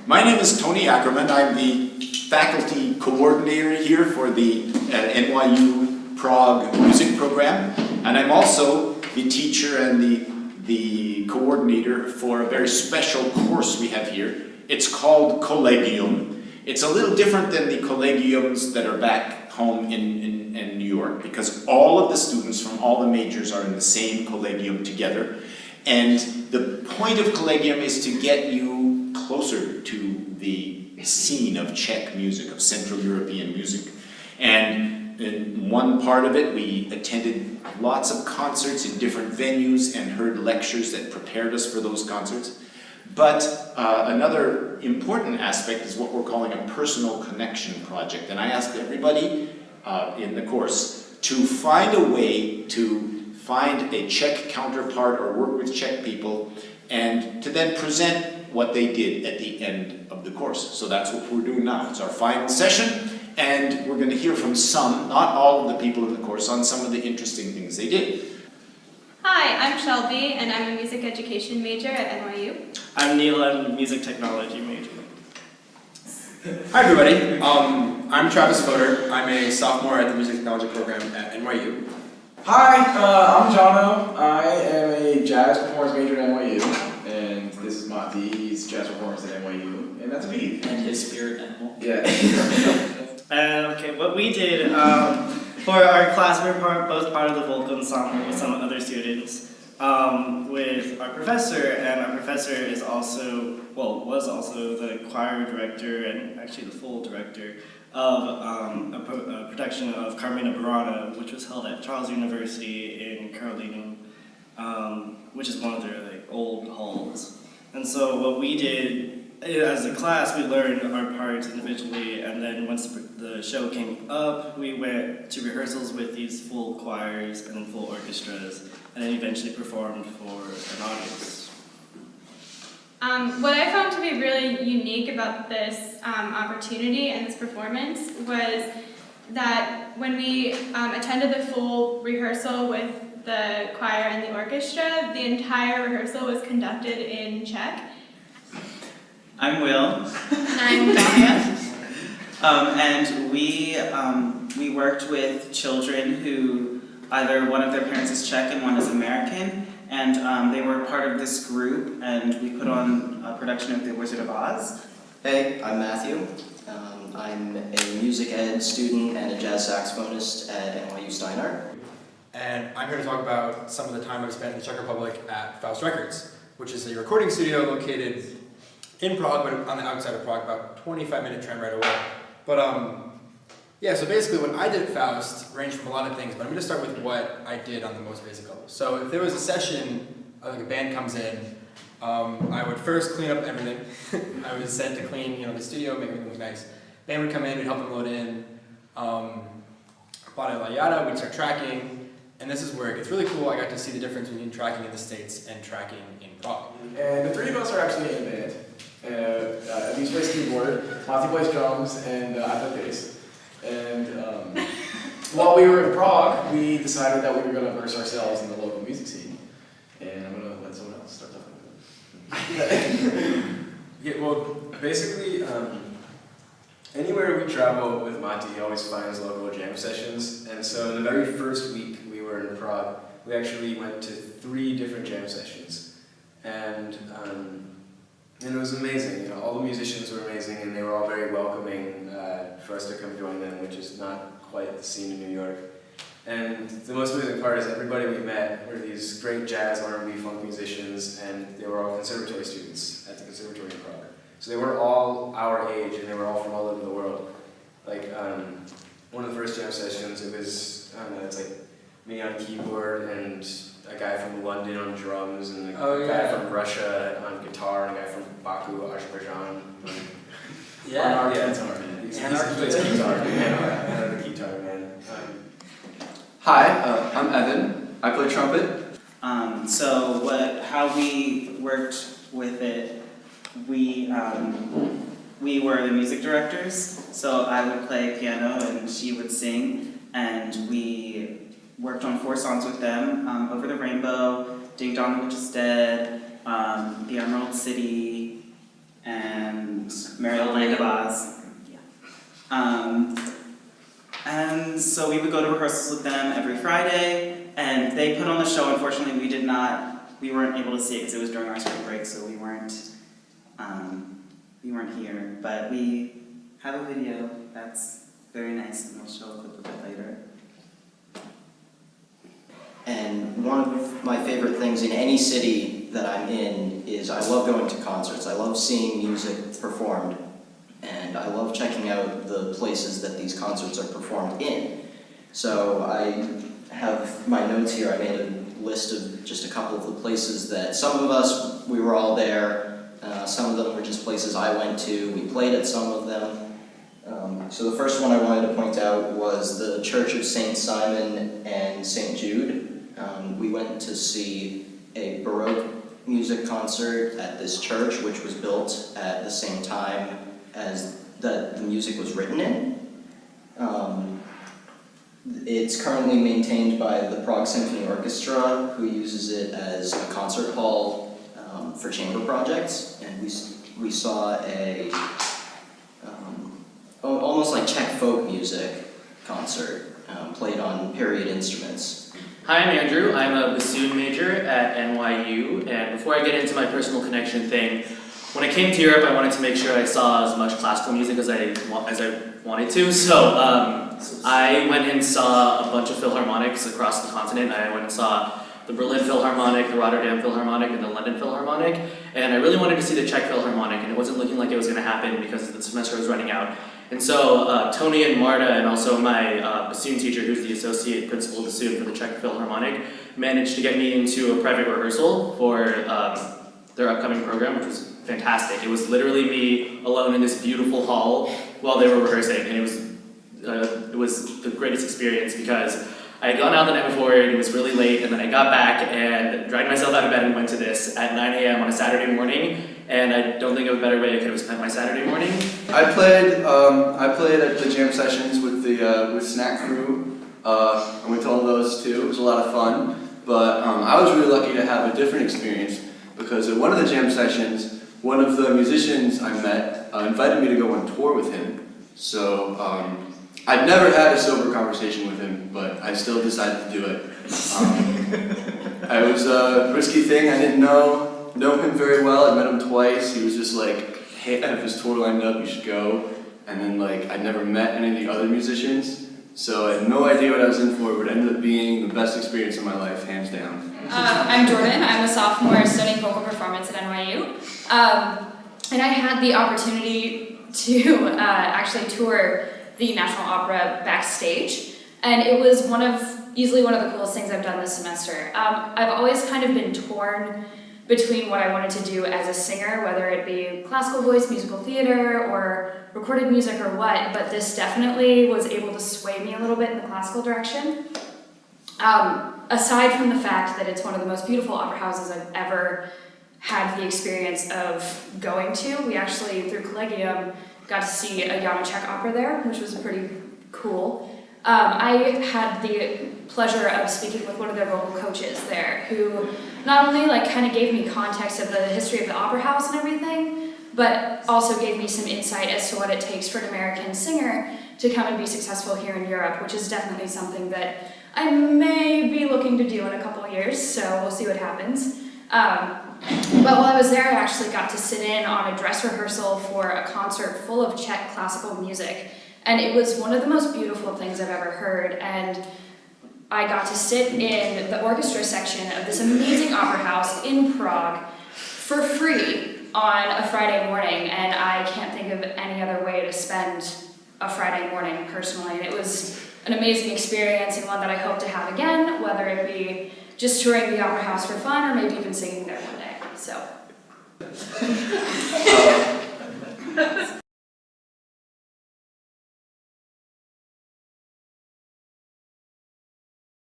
My name is Tony Ackerman. I'm the faculty coordinator here for the NYU Prague music program, and I'm also the teacher and the coordinator for a very special course we have here. It's called Collegium. It's a little different than the collegiums that are back home in New York, because all of the students from all the majors are in the same collegium together. And the point of Collegium is to get you closer to the scene of Czech music, of Central European music. And in one part of it, we attended lots of concerts in different venues and heard lectures that prepared us for those concerts. But another important aspect is what we're calling a personal connection project. And I asked everybody in the course to find a way to find a Czech counterpart or work with Czech people, and to then present what they did at the end of the course. So that's what we're doing now. It's our final session, and we're going to hear from some, not all of the people in the course, on some of the interesting things they did. Hi, I'm Shelby, and I'm a music education major at NYU. I'm Neil, I'm a music technology major. Hi everybody, I'm Travis Fodor. I'm a sophomore at the music technology program at NYU. Hi, I'm Jono. I am a jazz performance major at NYU, and this is Mati. He's jazz performance at NYU, and that's me. And his spirit animal. Yeah. Okay, what we did for our class, we were both part of the vocal ensemble with some other students. With our professor, and our professor is also, was also the choir director and actually the full director of a production of Carmina Burana, which was held at Charles University in Collegium, which is one of their old halls. And so what we did as a class, we learned our parts individually, and then once the show came up, we went to rehearsals with these full choirs and then full orchestras, and then eventually performed for an audience. What I found to be really unique about this opportunity and this performance was that when we attended the full rehearsal with the choir and the orchestra, the entire rehearsal was conducted in Czech. I'm Will. And I'm Dahlia. And we worked with children who either one of their parents is Czech and one is American, and they were part of this group, and we put on a production of The Wizard of Oz. Hey, I'm Matthew. I'm a music ed student and a jazz saxophonist at NYU Steinhardt. And I'm here to talk about some of the time I've spent in the Czech Republic at Faust Records, which is a recording studio located in Prague, but on the outside of Prague, about 25-minute tram ride away. But yeah, so basically what I did at Faust ranged from a lot of things, but I'm going to start with what I did on the most basic level. So if there was a session, like a band comes in, I would first clean up everything. I was sent to clean, the studio, make everything look nice. Band would come in, we'd help them load in. Bada la yada, we'd start tracking, and this is where it gets really cool. I got to see the difference between tracking in the States and tracking in Prague. And the three of us are actually in a band. Elise plays keyboard, Mati plays drums, and I play bass. And while we were in Prague, we decided that we were going to immerse ourselves in the local music scene. And I'm going to let someone else start talking about it. Yeah, well, basically, anywhere we travel with Mati, he always finds local jam sessions. And so the very first week we were in Prague, we actually went to 3 different jam sessions. And it was amazing. All the musicians were amazing, and they were all very welcoming for us to come join them, which is not quite the scene in New York. And the most amazing part is everybody we met were these great jazz, R&B, funk musicians, and they were all conservatory students at the conservatory in Prague. So they were all our age, and they were all from all over the world. Like one of the first jam sessions, it was, I don't know, it's like me on keyboard and a guy from London on drums, and a guy from Russia on guitar, and a guy from Baku, Azerbaijan. Guitar, man. He plays guitar, man. The guitar, man. Hi, I'm Evan. I play trumpet. How we worked with it, we were the music directors, so I would play piano and she would sing, and we worked on 4 songs with them, Over the Rainbow, Ding Dong the Witch is Dead, The Emerald City, and Mariel Land of Oz. And so we would go to rehearsals with them every Friday, and they put on the show. Unfortunately, we weren't able to see it because it was during our spring break, so we weren't here. But we have a video that's very nice, and we'll show a clip of it later. And one of my favorite things in any city that I'm in is I love going to concerts. I love seeing music performed, and I love checking out the places that these concerts are performed in. So I have my notes here. I made a list of just a couple of the places that some of us, we were all there. Some of them were just places I went to. We played at some of them. So the first one I wanted to point out was the Church of St. Simon and St. Jude. We went to see a Baroque music concert at this church, which was built at the same time as the music was written in. It's currently maintained by the Prague Symphony Orchestra, who uses it as a concert hall for chamber projects, and we saw a almost like Czech folk music concert played on period instruments. Hi, I'm Andrew. I'm a bassoon major at NYU, and before I get into my personal connection thing, when I came to Europe, I wanted to make sure I saw as much classical music as I wanted to. So I went and saw a bunch of philharmonics across the continent. I went and saw the Berlin Philharmonic, the Rotterdam Philharmonic, and the London Philharmonic. And I really wanted to see the Czech Philharmonic, and it wasn't looking like it was going to happen because the semester was running out. And so Tony and Marta, and also my bassoon teacher, who's the associate principal bassoon for the Czech Philharmonic, managed to get me into a private rehearsal for their upcoming program, which was fantastic. It was literally me alone in this beautiful hall while they were rehearsing, and it was the greatest experience because I had gone out the night before and it was really late, and then I got back and dragged myself out of bed and went to this at 9 a.m. on a Saturday morning, and I don't think of a better way I could have spent my Saturday morning. I played at the jam sessions with the with Snack Crew. I went to all of those too. It was a lot of fun. But I was really lucky to have a different experience because at one of the jam sessions, one of the musicians I met invited me to go on tour with him. So I'd never had a sober conversation with him, but I still decided to do it. It was a risky thing. I didn't know him very well. I met him twice. He was just like, hey, I have this tour lined up, you should go. And then like, I'd never met any of the other musicians, so I had no idea what I was in for, but it ended up being the best experience of my life, hands down. I'm Jordan. I'm a sophomore studying vocal performance at NYU. And I had the opportunity to actually tour the National Opera backstage. And it was easily one of the coolest things I've done this semester. I've always kind of been torn between what I wanted to do as a singer, whether it be classical voice, musical theater, or recorded music or what, but this definitely was able to sway me a little bit in the classical direction. Aside from the fact that it's one of the most beautiful opera houses I've ever had the experience of going to, we actually, through Collegium, got to see a Janacek opera there, which was pretty cool. I had the pleasure of speaking with one of their vocal coaches there, who not only kind of gave me context of the history of the opera house and everything, but also gave me some insight as to what it takes for an American singer to come and be successful here in Europe, which is definitely something that I may be looking to do in a couple of years, so we'll see what happens. But while I was there, I actually got to sit in on a dress rehearsal for a concert full of Czech classical music, and it was one of the most beautiful things I've ever heard. And I got to sit in the orchestra section of this amazing opera house in Prague for free on a Friday morning, and I can't think of any other way to spend a Friday morning personally. And it was an amazing experience, and one that I hope to have again, whether it be just touring the opera house for fun or maybe even singing there one day. So.